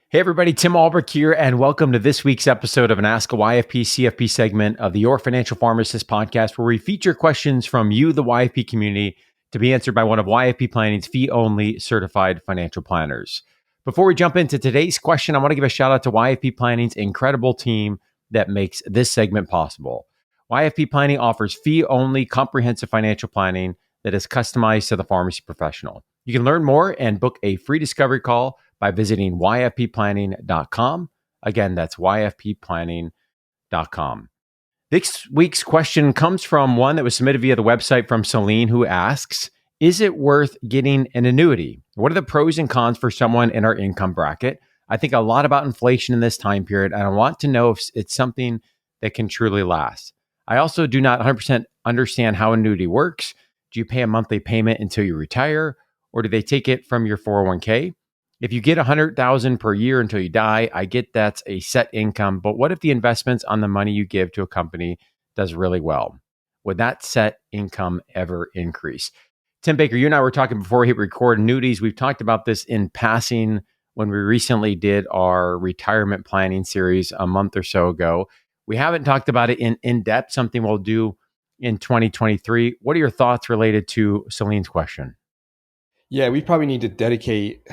Hey everybody, Tim Albrecht here, and welcome to this week's episode of an Ask a YFP CFP segment of the Your Financial Pharmacist podcast, where we feature questions from you, the YFP community, to be answered by one of YFP Planning's fee-only certified financial planners. Before we jump into today's question, I want to give a shout out to YFP Planning's incredible team that makes this segment possible. YFP Planning offers fee-only comprehensive financial planning that is customized to the pharmacy professional. You can learn more and book a free discovery call by visiting yfpplanning.com. Again, that's yfpplanning.com. This week's question comes from one that was submitted via the website from Celine, who asks, is it worth getting an annuity? What are the pros and cons for someone in our income bracket? I think a lot about inflation in this time period, and I want to know if it's something that can truly last. I also do not 100% understand how annuity works. Do you pay a monthly payment until you retire, or do they take it from your 401k? If you get $100,000 per year until you die, I get that's a set income, but what if the investments on the money you give to a company does really well? Would that set income ever increase? Tim Baker, you and I were talking before we hit record annuities. We've talked about this in passing when we recently did our retirement planning series a month or so ago. We haven't talked about it in depth, something we'll do in 2023. What are your thoughts related to Celine's question? Yeah, we probably need to dedicate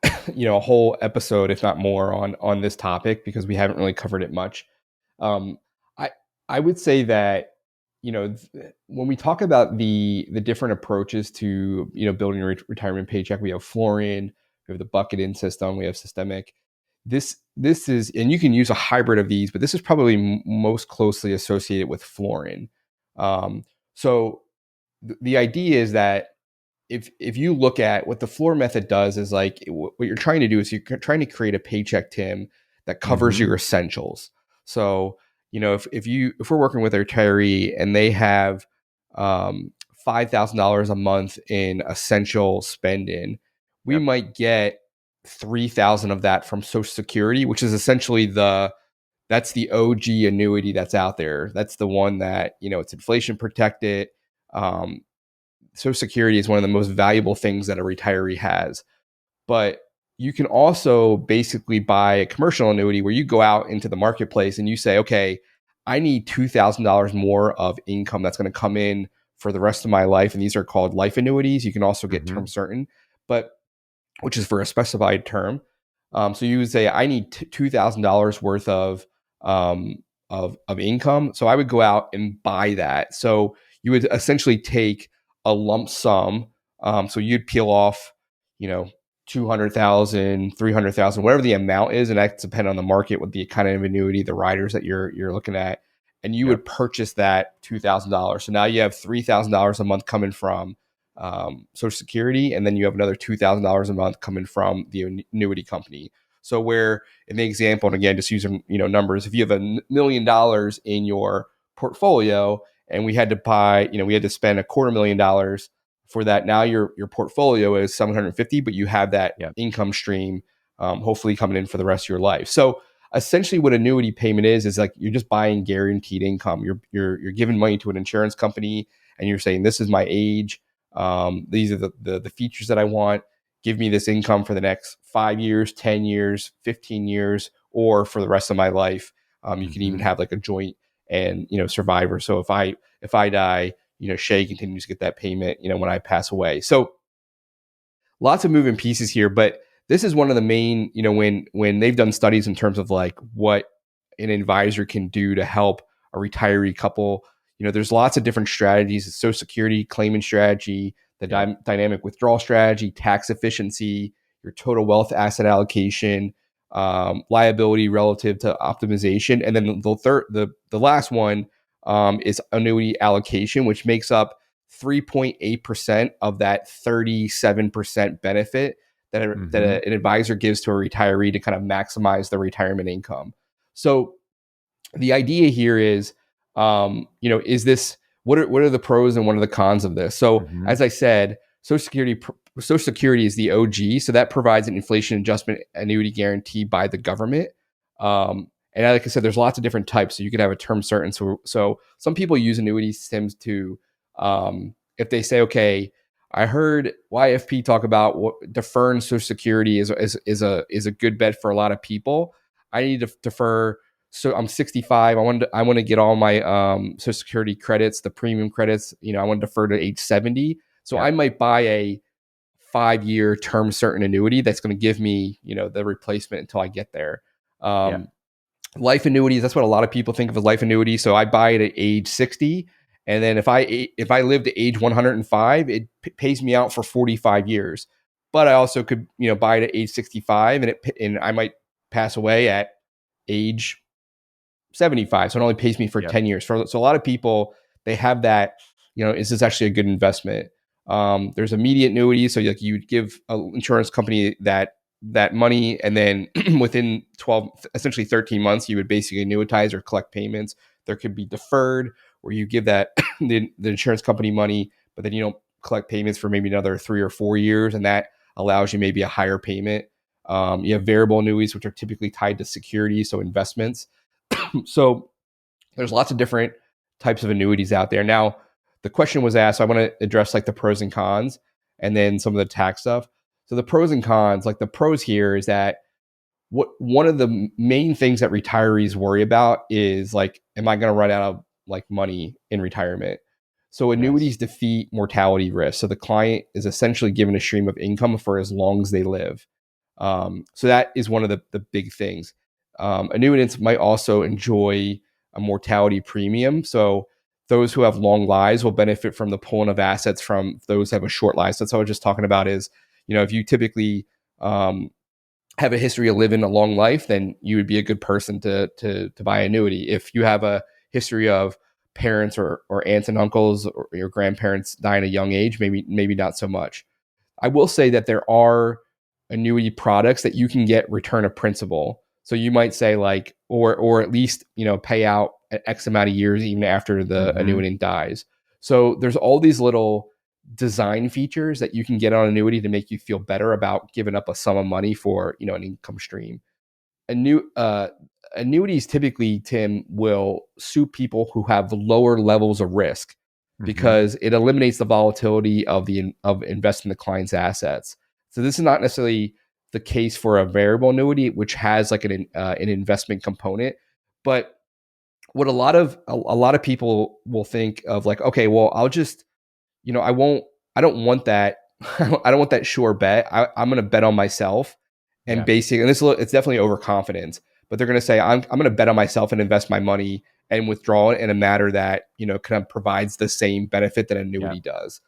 a whole episode, if not more, on this topic because we haven't really covered it much. Um, I I would say that when we talk about the different approaches to building a retirement paycheck, we have Florin, we have the bucket-in system, we have systemic. This is, and you can use a hybrid of these, but this is probably most closely associated with Florin. So the idea is that if you look at what the floor method does is like what you're trying to do is you're trying to create a paycheck, Tim, that covers your essentials. So if we're working with a retiree and they have $5,000 a month in essential spending, we might get 3,000 of that from Social Security, which is essentially that's the OG annuity that's out there. That's the one that it's inflation protected. Social Security is one of the most valuable things that a retiree has. But you can also basically buy a commercial annuity where you go out into the marketplace and you say, okay, I need $2,000 more of income that's going to come in for the rest of my life. And these are called life annuities. You can also get term certain, but which is for a specified term. So you would say, I need $2,000 worth of income. So I would go out and buy that. So you would essentially take a lump sum. So you'd peel off, 200,000, 300,000, whatever the amount is. And that depends on the market with the kind of annuity, the riders that you're looking at. And you would purchase that $2,000. So now you have $3,000 a month coming from Social Security. And then you have another $2,000 a month coming from the annuity company. So where in the example, and again, just using, numbers, if you have $1 million in your portfolio, and we had to buy, we had to spend $250,000 for that. Now your portfolio is 750, but you have that income stream, hopefully coming in for the rest of your life. So essentially, what annuity payment is like you're just buying guaranteed income. You're giving money to an insurance company, and you're saying, this is my age. These are the features that I want. Give me this income for the next 5 years, 10 years, 15 years, or for the rest of my life. You can even have like a joint and survivor. So if I die, Shay continues to get that payment, when I pass away. So lots of moving pieces here, but this is one of the main, when they've done studies in terms of like what an advisor can do to help a retiree couple, there's lots of different strategies: the Social Security claiming strategy, the dynamic withdrawal strategy, tax efficiency, your total wealth asset allocation, liability relative to optimization. And then the last one is annuity allocation, which makes up 3.8% of that 37% benefit that an advisor gives to a retiree to kind of maximize their retirement income. So the idea here is, is this, what are the pros and what are the cons of this? So as I said, Social Security is the OG. So that provides an inflation adjustment annuity guarantee by the government. And like I said, there's lots of different types. So you could have a term certain. So some people use annuity systems to, if they say, okay, I heard YFP talk about deferring Social Security is a good bet for a lot of people. I need to defer. So I'm 65. I want to get all my Social Security credits, the premium credits. I want to defer to age 70. So Yeah. I might buy a 5-year term certain annuity that's going to give me the replacement until I get there. Yeah. Um, Life annuities, that's what a lot of people think of as life annuity. So I buy it at age 60, and then if I live to age 105, it pays me out for 45 years. But I also could buy it at age 65, and I might pass away at age 75. So it only pays me for Yep. 10 years. So a lot of people, they have that, is this actually a good investment? There's immediate annuities. So like you would give an insurance company that money, and then within 12, essentially 13 months, you would basically annuitize or collect payments. There could be deferred, where you give that the insurance company money, but then you don't collect payments for maybe another 3 or 4 years, and that allows you maybe a higher payment. You have variable annuities, which are typically tied to securities, so investments. So there's lots of different types of annuities out there. Now, the question was asked, so I want to address like the pros and cons and then some of the tax stuff. So the pros and cons, like the pros here is that one of the main things that retirees worry about is like, am I going to run out of like money in retirement? So Yes. annuities defeat mortality risk. So the client is essentially given a stream of income for as long as they live. So that is one of the big things. Annuitants might also enjoy a mortality premium. So those who have long lives will benefit from the pulling of assets from those who have a short life. So that's what I was just talking about is, if you typically have a history of living a long life, then you would be a good person to buy annuity. If you have a history of parents or aunts and uncles or your grandparents dying at a young age, maybe not so much. I will say that there are annuity products that you can get return of principal. So you might say like, or at least pay out X amount of years even after the Mm-hmm. annuitant dies. So there's all these little design features that you can get on annuity to make you feel better about giving up a sum of money for an income stream. Annuities typically, Tim, will suit people who have lower levels of risk Mm-hmm. because it eliminates the volatility of investing the client's assets. So this is not necessarily the case for a variable annuity, which has like an investment component. But what a lot of people will think of like, okay, well, I'll just I don't want that. I don't want that sure bet. I'm going to bet on myself, and Yeah. basically, and it's definitely overconfidence. But they're going to say I'm going to bet on myself and invest my money and withdraw it in a manner that kind of provides the same benefit that Yeah. annuity does.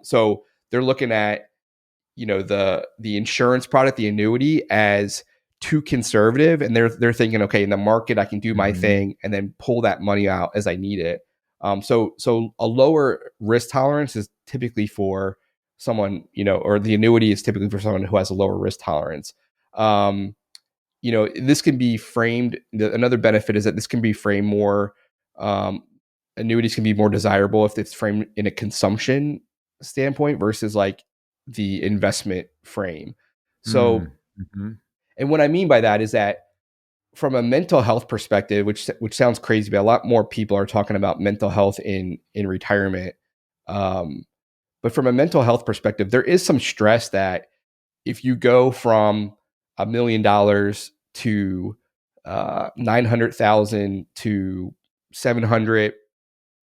So they're looking at the insurance product, the annuity, as too conservative, and they're thinking, okay, in the market I can do my Mm-hmm. thing and then pull that money out as I need it. So a lower risk tolerance is typically for someone, or the annuity is typically for someone who has a lower risk tolerance. Um, this can be framed. Another benefit is that this can be framed more. Um, Annuities can be more desirable if it's framed in a consumption standpoint versus like the investment frame. So, Mm-hmm. and what I mean by that is that from a mental health perspective, which sounds crazy, but a lot more people are talking about mental health in retirement. Um, but from a mental health perspective, there is some stress that if you go from $1 million to 900,000 to 700,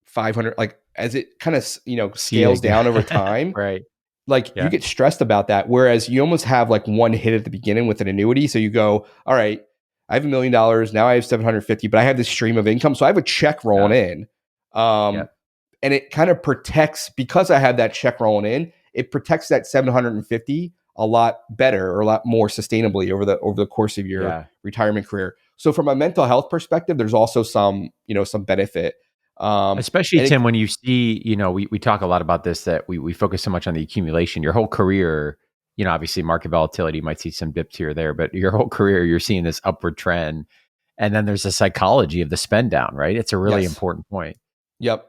500, like as it kind of scales Seeing. down over time, Right. like you Yeah. get stressed about that. Whereas you almost have like one hit at the beginning with an annuity. So you go, all right, I have $1 million. Now I have 750, but I have this stream of income. So I have a check rolling Yeah. in. Um, Yep. and it kind of protects, because I have that check rolling in, it protects that 750 a lot better or a lot more sustainably over the course of your Yeah. retirement career. So from a mental health perspective, there's also some benefit. Especially, And Tim, it, when you see, we talk a lot about this, that we focus so much on the accumulation. Your whole career, obviously market volatility, you might see some dips here or there, but your whole career, you're seeing this upward trend. And then there's the psychology of the spend down, right? It's a really yes, important point. yep.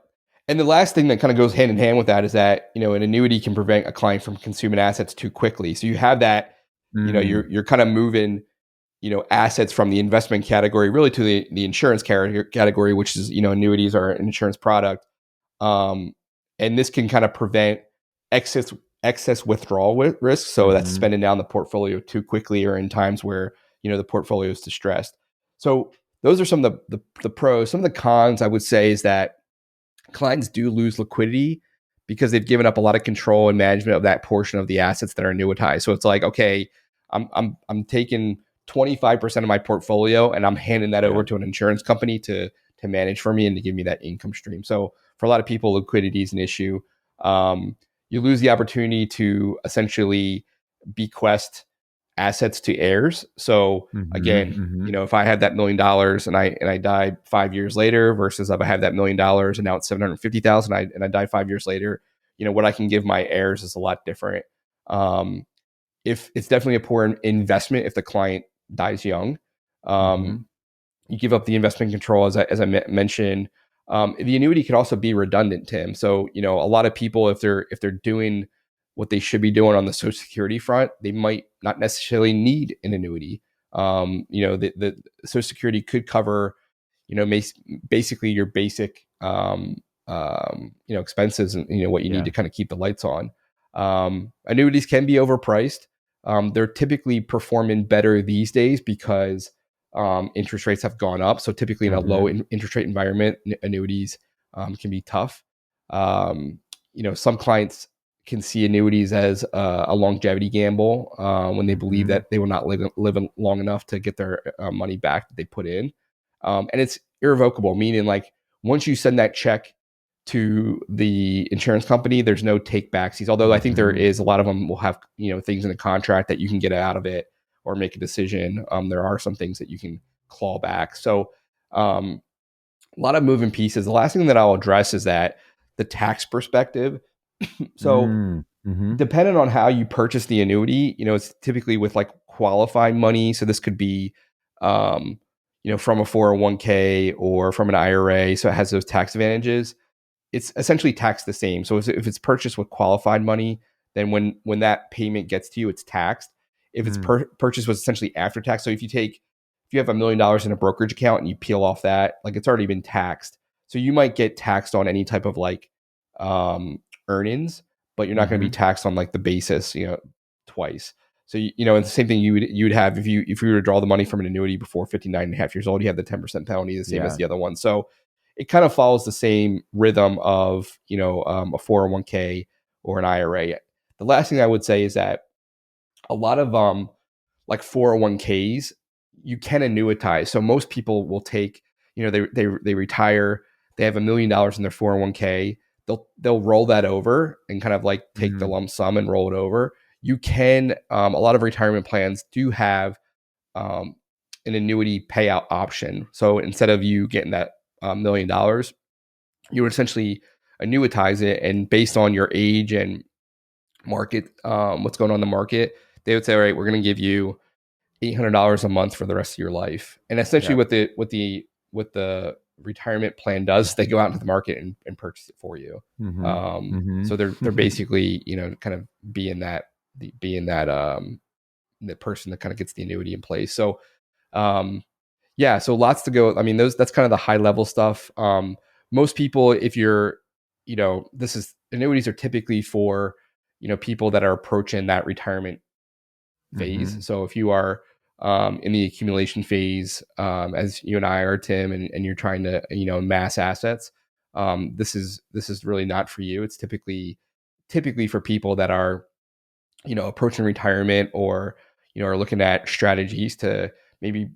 And the last thing that kind of goes hand in hand with that is that, an annuity can prevent a client from consuming assets too quickly. So you have that, Mm, you're kind of moving, assets from the investment category really to the insurance category, which is, annuities are an insurance product. Um, and this can kind of prevent excess withdrawal risk. So that's Mm-hmm. spending down the portfolio too quickly or in times where, the portfolio is distressed. So those are some of the pros. Some of the cons I would say is that clients do lose liquidity because they've given up a lot of control and management of that portion of the assets that are annuitized. So it's like, okay, I'm taking 25% of my portfolio and I'm handing that Yeah. over to an insurance company to manage for me and to give me that income stream. So for a lot of people, liquidity is an issue. You lose the opportunity to essentially bequest assets to heirs. So Mm-hmm. again, Mm-hmm. if I had that $1 million and I died 5 years later, versus if I had that $1 million and now it's 750,000 and I die 5 years later, what I can give my heirs is a lot different. If it's definitely a poor investment if the client dies young. Mm-hmm. You give up the investment control, as I mentioned. The annuity could also be redundant, Tim. So a lot of people, if they're doing what they should be doing on the Social Security front, they might not necessarily need an annuity. The Social Security could cover, basically your basic, expenses and what you need Yeah. to kind of keep the lights on. Annuities can be overpriced. They're typically performing better these days because interest rates have gone up. So typically in a low Mm-hmm. interest rate environment, annuities can be tough. Some clients can see annuities as a longevity gamble when they believe Mm-hmm. that they will not live long enough to get their money back that they put in. And it's irrevocable, meaning like once you send that check to the insurance company, there's no take backsies. Although I think there Mm-hmm. is, a lot of them will have things in the contract that you can get out of it or make a decision. There are some things that you can claw back. So a lot of moving pieces. The last thing that I'll address is that the tax perspective. So Mm-hmm. depending on how you purchase the annuity, it's typically with like qualified money. So this could be, from a 401k or from an IRA. So it has those tax advantages. It's essentially taxed the same. So if it's purchased with qualified money, then when that payment gets to you, it's taxed. If it's purchased with essentially after tax, so if you have $1 million in a brokerage account and you peel off that, like it's already been taxed. So you might get taxed on any type of like earnings, but you're not going to be Mm-hmm. taxed on like the basis, twice. So and the same thing you would have if you were to draw the money from an annuity before 59 and a half years old, you have the 10% penalty, the same as Yeah. the other one. So it kind of follows the same rhythm of a 401k or an IRA. The last thing I would say is that a lot of like 401ks you can annuitize. So most people will take, they retire, they have $1 million in their 401k, they'll roll that over and kind of like take the Mm-hmm. lump sum and roll it over. You can, a lot of retirement plans do have um, an annuity payout option. So instead of you getting that $1 million, you would essentially annuitize it, and based on your age and market, what's going on in the market, they would say, all right, we're going to give you $800 a month for the rest of your life. And essentially, Yeah. what the retirement plan does, they go out into the market and purchase it for you. Mm-hmm. Mm-hmm. So they're basically kind of being the person that kind of gets the annuity in place. So yeah, so lots to go. I mean, that's kind of the high level stuff. Most people, if you're, this is annuities are typically for, people that are approaching that retirement phase. Mm-hmm. So if you are in the accumulation phase, as you and I are, Tim, and you're trying to, amass assets, this is really not for you. It's typically for people that are, approaching retirement, or are looking at strategies to maybe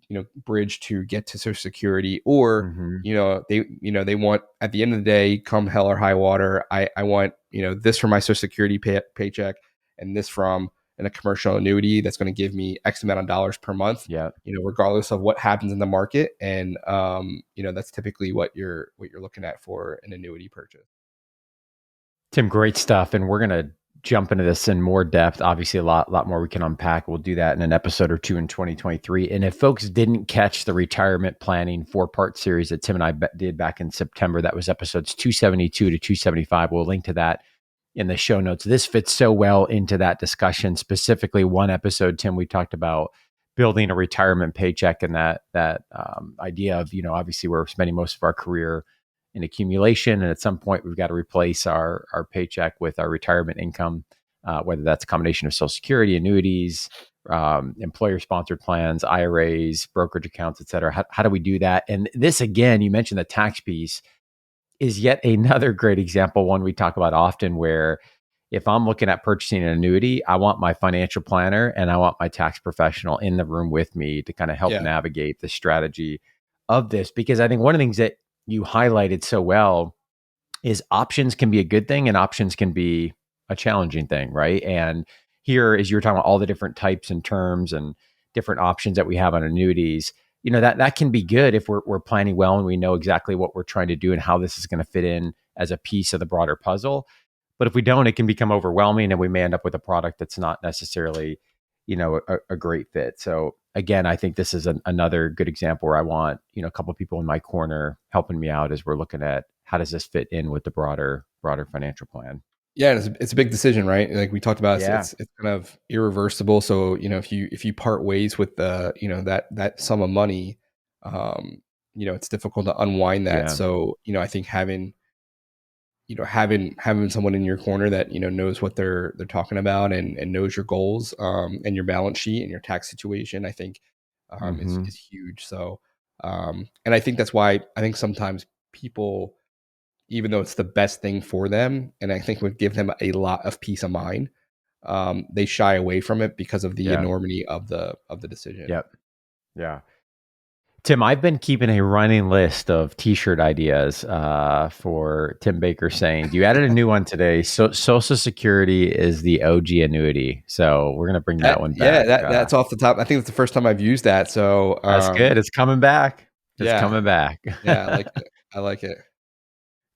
bridge to get to Social Security, or Mm-hmm. they want, at the end of the day, come hell or high water, I want this from my Social Security paycheck, and this from in a commercial annuity that's going to give me X amount of dollars per month, Yeah. regardless of what happens in the market. And that's typically what you're looking at for an annuity purchase. Tim, great stuff. And we're going to jump into this in more depth. Obviously, a lot more we can unpack. We'll do that in an episode or two in 2023. And if folks didn't catch the retirement planning 4-part series that Tim and I did back in September, that was episodes 272 to 275. We'll link to that in the show notes. This fits so well into that discussion. Specifically, one episode, Tim, we talked about building a retirement paycheck, and that idea of, obviously we're spending most of our career in accumulation. And at some point, we've got to replace our paycheck with our retirement income, whether that's a combination of Social Security, annuities, employer sponsored plans, IRAs, brokerage accounts, et cetera. How do we do that? And this, again, you mentioned the tax piece is yet another great example, one we talk about often, where if I'm looking at purchasing an annuity, I want my financial planner and I want my tax professional in the room with me to kind of help Yeah. navigate the strategy of this. Because I think one of the things that you highlighted so well is options can be a good thing and options can be a challenging thing, right? And here, as you were talking about all the different types and terms and different options that we have on annuities, that can be good if we're planning well and we know exactly what we're trying to do and how this is going to fit in as a piece of the broader puzzle. But if we don't, it can become overwhelming and we may end up with a product that's not necessarily, a great fit. So again, I think this is another good example where I want, a couple of people in my corner helping me out as we're looking at how does this fit in with the broader financial plan. Yeah, it's a big decision, right? Like we talked about, Yeah. it's kind of irreversible. So if you part ways with the that sum of money, it's difficult to unwind that. Yeah. So I think having someone in your corner that knows what they're talking about and knows your goals, and your balance sheet and your tax situation, I think Mm-hmm. is huge. So and I think that's why I think sometimes people, even though it's the best thing for them, and I think would give them a lot of peace of mind, they shy away from it because of the Yeah. enormity of the decision. Yep. Yeah. Tim, I've been keeping a running list of T-shirt ideas for Tim Baker sayings. You added a new one today. So Social Security is the OG annuity. So we're gonna bring that one Yeah, back. that's off the top. I think it's the first time I've used that. So That's good. It's coming back. It's yeah, coming back. yeah, I like it. I like it.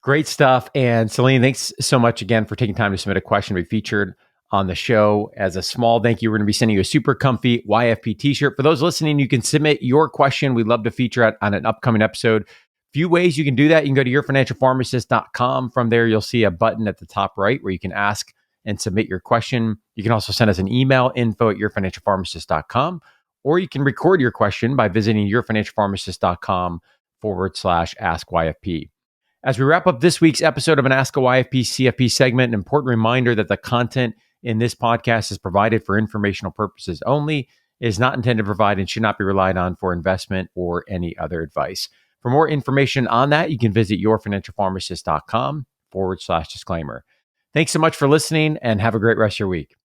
Great stuff. And Celine, thanks so much again for taking time to submit a question to be featured on the show. As a small thank you, we're going to be sending you a super comfy YFP t-shirt. For those listening, you can submit your question. We'd love to feature it on an upcoming episode. Few ways you can do that. You can go to yourfinancialpharmacist.com. From there, you'll see a button at the top right where you can ask and submit your question. You can also send us an email, info@yourfinancialpharmacist.com, or you can record your question by visiting yourfinancialpharmacist.com/ask YFP. As we wrap up this week's episode of an Ask a YFP CFP segment, an important reminder that the content in this podcast is provided for informational purposes only, is not intended to provide and should not be relied on for investment or any other advice. For more information on that, you can visit yourfinancialpharmacist.com/disclaimer. Thanks so much for listening and have a great rest of your week.